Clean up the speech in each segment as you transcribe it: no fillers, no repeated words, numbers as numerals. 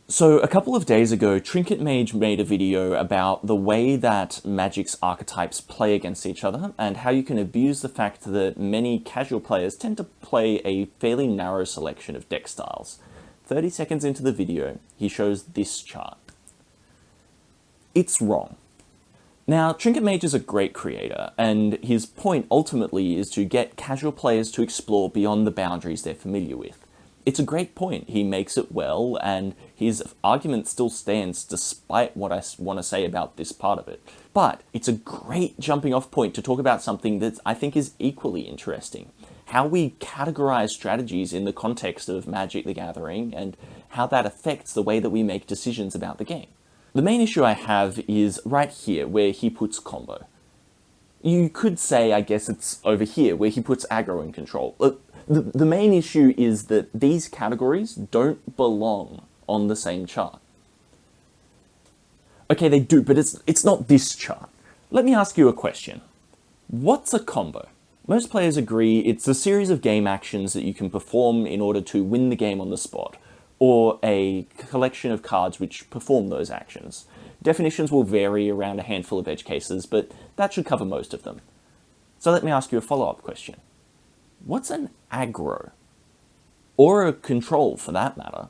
So a couple of days ago, Trinket Mage made a video about the way that Magic's archetypes play against each other, and how you can abuse the fact that many casual players tend to play a fairly narrow selection of deck styles. 30 seconds into the video, he shows this chart. It's wrong. Now, Trinket Mage is a great creator, and his point ultimately is to get casual players to explore beyond the boundaries they're familiar with. It's a great point, he makes it well, and his argument still stands despite what I want to say about this part of it. But it's a great jumping off point to talk about something that I think is equally interesting. How we categorize strategies in the context of Magic the Gathering, and how that affects the way that we make decisions about the game. The main issue I have is right here, where he puts combo. You could say, I guess it's over here, where he puts aggro and control. The main issue is that these categories don't belong on the same chart. Okay, they do, but it's not this chart. Let me ask you a question. What's a combo? Most players agree it's a series of game actions that you can perform in order to win the game on the spot, or a collection of cards which perform those actions. Definitions will vary around a handful of edge cases, but that should cover most of them. So let me ask you a follow-up question. What's an aggro? Or a control, for that matter?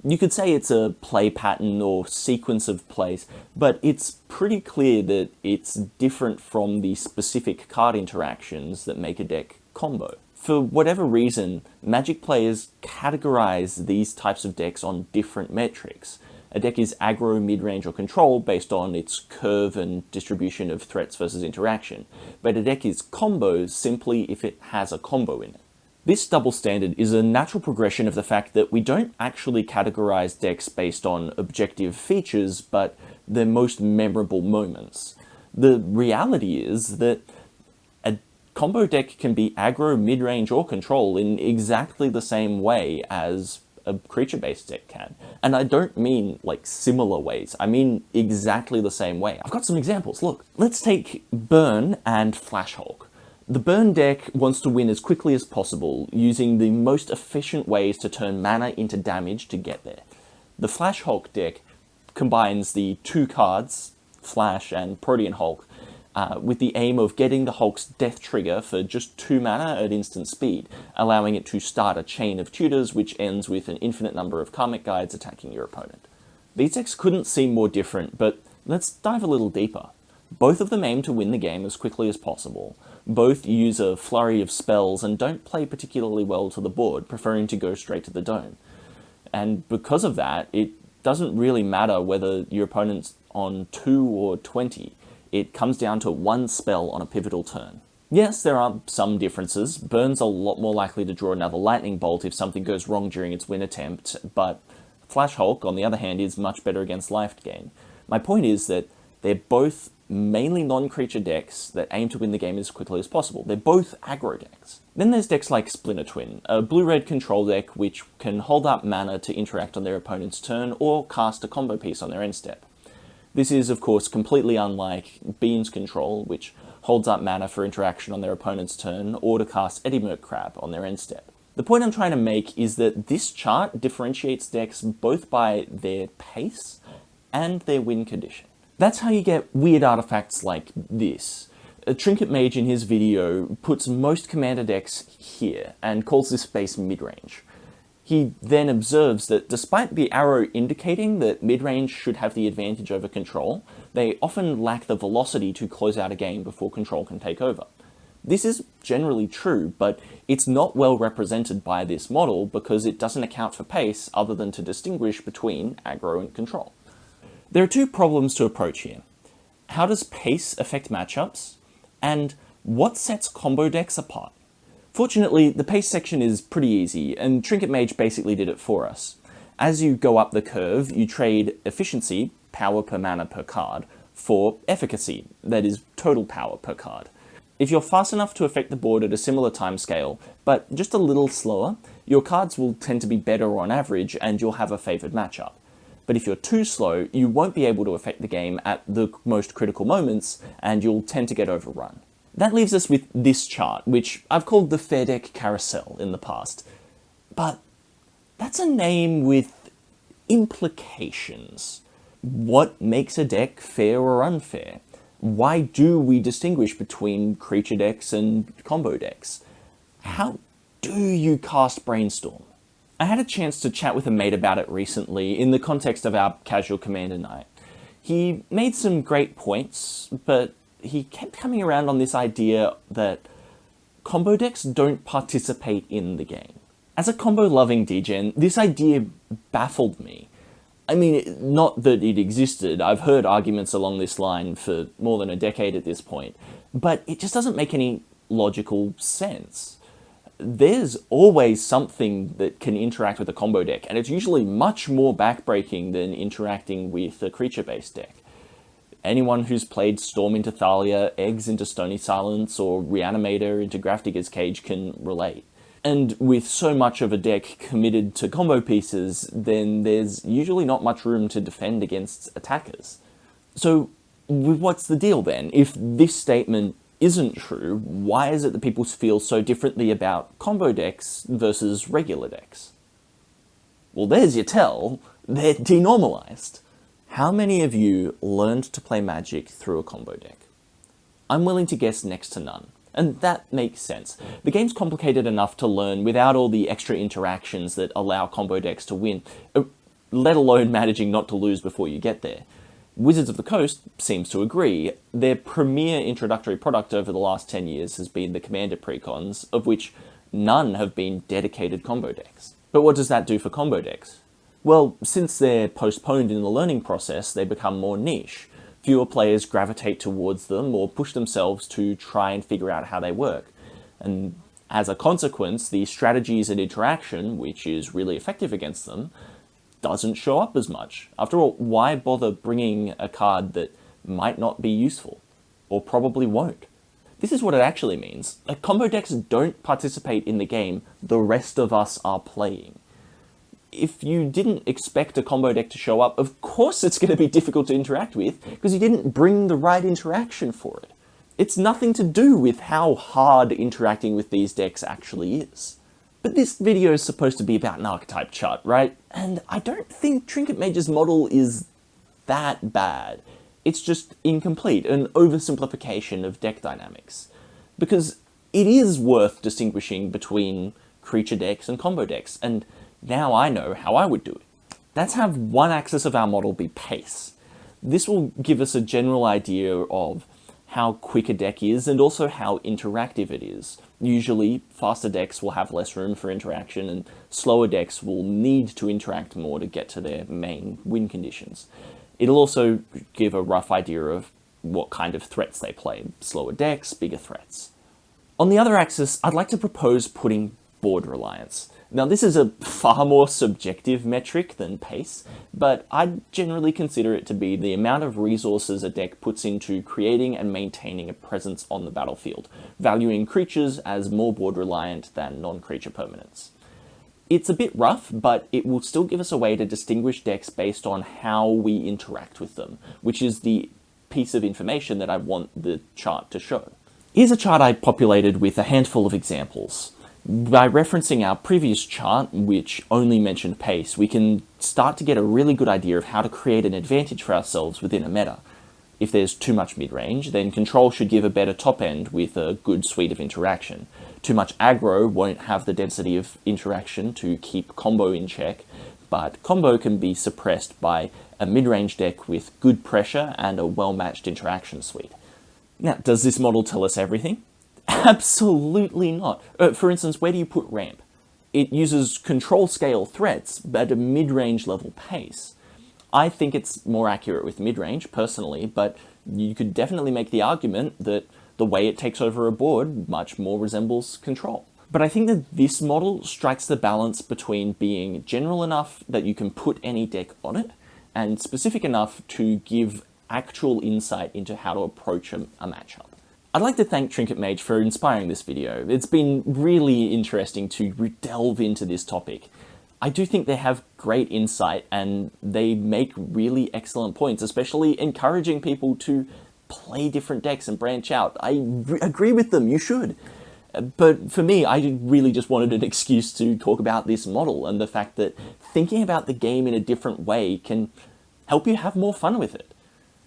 You could say it's a play pattern or sequence of plays, but it's pretty clear that it's different from the specific card interactions that make a deck combo. For whatever reason, Magic players categorize these types of decks on different metrics. A deck is aggro, mid-range, or control based on its curve and distribution of threats versus interaction, but a deck is combo simply if it has a combo in it. This double standard is a natural progression of the fact that we don't actually categorize decks based on objective features, but their most memorable moments. The reality is that a combo deck can be aggro, mid-range, or control in exactly the same way as a creature-based deck can. And I don't mean like similar ways, I mean exactly the same way. I've got some examples, look. Let's take Burn and Flash Hulk. The Burn deck wants to win as quickly as possible, using the most efficient ways to turn mana into damage to get there. The Flash Hulk deck combines the two cards, Flash and Protean Hulk, with the aim of getting the Hulk's death trigger for just 2 mana at instant speed, allowing it to start a chain of tutors which ends with an infinite number of karmic guides attacking your opponent. These decks couldn't seem more different, but let's dive a little deeper. Both of them aim to win the game as quickly as possible. Both use a flurry of spells and don't play particularly well to the board, preferring to go straight to the dome. And because of that, it doesn't really matter whether your opponent's on 2 or 20. It comes down to one spell on a pivotal turn. Yes, there are some differences. Burn's a lot more likely to draw another lightning bolt if something goes wrong during its win attempt, but Flash Hulk, on the other hand, is much better against life gain. My point is that they're both mainly non-creature decks that aim to win the game as quickly as possible. They're both aggro decks. Then there's decks like Splinter Twin, a blue-red control deck which can hold up mana to interact on their opponent's turn or cast a combo piece on their end step. This is, of course, completely unlike Bean's Control, which holds up mana for interaction on their opponent's turn, or to cast Eddie Crab on their end step. The point I'm trying to make is that this chart differentiates decks both by their pace and their win condition. That's how you get weird artifacts like this. Trinket Mage in his video puts most commander decks here, and calls this space mid-range. He then observes that despite the arrow indicating that mid-range should have the advantage over control, they often lack the velocity to close out a game before control can take over. This is generally true, but it's not well represented by this model because it doesn't account for pace other than to distinguish between aggro and control. There are two problems to approach here. How does pace affect matchups? And what sets combo decks apart? Fortunately, the pace section is pretty easy, and Trinket Mage basically did it for us. As you go up the curve, you trade efficiency, power per mana per card, for efficacy, that is, total power per card. If you're fast enough to affect the board at a similar timescale, but just a little slower, your cards will tend to be better on average, and you'll have a favoured matchup. But if you're too slow, you won't be able to affect the game at the most critical moments, and you'll tend to get overrun. That leaves us with this chart, which I've called the Fair Deck Carousel in the past. But that's a name with implications. What makes a deck fair or unfair? Why do we distinguish between creature decks and combo decks? How do you cast Brainstorm? I had a chance to chat with a mate about it recently in the context of our casual Commander night. He made some great points, but he kept coming around on this idea that combo decks don't participate in the game. As a combo-loving degen, this idea baffled me. I mean, not that it existed, I've heard arguments along this line for more than a decade at this point, but it just doesn't make any logical sense. There's always something that can interact with a combo deck, and it's usually much more backbreaking than interacting with a creature-based deck. Anyone who's played Storm into Thalia, Eggs into Stony Silence, or Reanimator into Grafdigger's Cage can relate. And with so much of a deck committed to combo pieces, then there's usually not much room to defend against attackers. So what's the deal then? If this statement isn't true, why is it that people feel so differently about combo decks versus regular decks? Well, there's your tell. They're denormalized. How many of you learned to play Magic through a combo deck? I'm willing to guess next to none. And that makes sense. The game's complicated enough to learn without all the extra interactions that allow combo decks to win, let alone managing not to lose before you get there. Wizards of the Coast seems to agree. Their premier introductory product over the last 10 years has been the Commander precons, of which none have been dedicated combo decks. But what does that do for combo decks? Well, since they're postponed in the learning process, they become more niche. Fewer players gravitate towards them or push themselves to try and figure out how they work. And as a consequence, the strategies and interaction, which is really effective against them, doesn't show up as much. After all, why bother bringing a card that might not be useful, or probably won't? This is what it actually means. Combo decks don't participate in the game the rest of us are playing. If you didn't expect a combo deck to show up, of course it's going to be difficult to interact with, because you didn't bring the right interaction for it. It's nothing to do with how hard interacting with these decks actually is. But this video is supposed to be about an archetype chart, right? And I don't think Trinket Mage's model is that bad. It's just incomplete, an oversimplification of deck dynamics. Because it is worth distinguishing between creature decks and combo decks, and now I know how I would do it. Let's have one axis of our model be pace. This will give us a general idea of how quick a deck is and also how interactive it is. Usually, faster decks will have less room for interaction and slower decks will need to interact more to get to their main win conditions. It'll also give a rough idea of what kind of threats they play. Slower decks, bigger threats. On the other axis, I'd like to propose putting board reliance. Now, this is a far more subjective metric than pace, but I'd generally consider it to be the amount of resources a deck puts into creating and maintaining a presence on the battlefield, valuing creatures as more board reliant than non-creature permanents. It's a bit rough, but it will still give us a way to distinguish decks based on how we interact with them, which is the piece of information that I want the chart to show. Here's a chart I populated with a handful of examples. By referencing our previous chart, which only mentioned pace, we can start to get a really good idea of how to create an advantage for ourselves within a meta. If there's too much mid-range, then control should give a better top end with a good suite of interaction. Too much aggro won't have the density of interaction to keep combo in check, but combo can be suppressed by a mid-range deck with good pressure and a well-matched interaction suite. Now, does this model tell us everything? Absolutely not. For instance, where do you put ramp? It uses control scale threats at a mid-range level pace. I think it's more accurate with mid-range, personally, but you could definitely make the argument that the way it takes over a board much more resembles control. But I think that this model strikes the balance between being general enough that you can put any deck on it, and specific enough to give actual insight into how to approach a matchup. I'd like to thank Trinket Mage for inspiring this video. It's been really interesting to delve into this topic. I do think they have great insight and they make really excellent points, especially encouraging people to play different decks and branch out. I agree with them, you should. But for me, I really just wanted an excuse to talk about this model and the fact that thinking about the game in a different way can help you have more fun with it.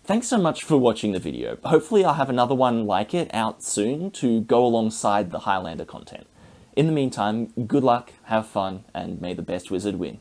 Thanks so much for watching the video. Hopefully I'll have another one like it out soon to go alongside the Highlander content. In the meantime, good luck, have fun, and may the best wizard win.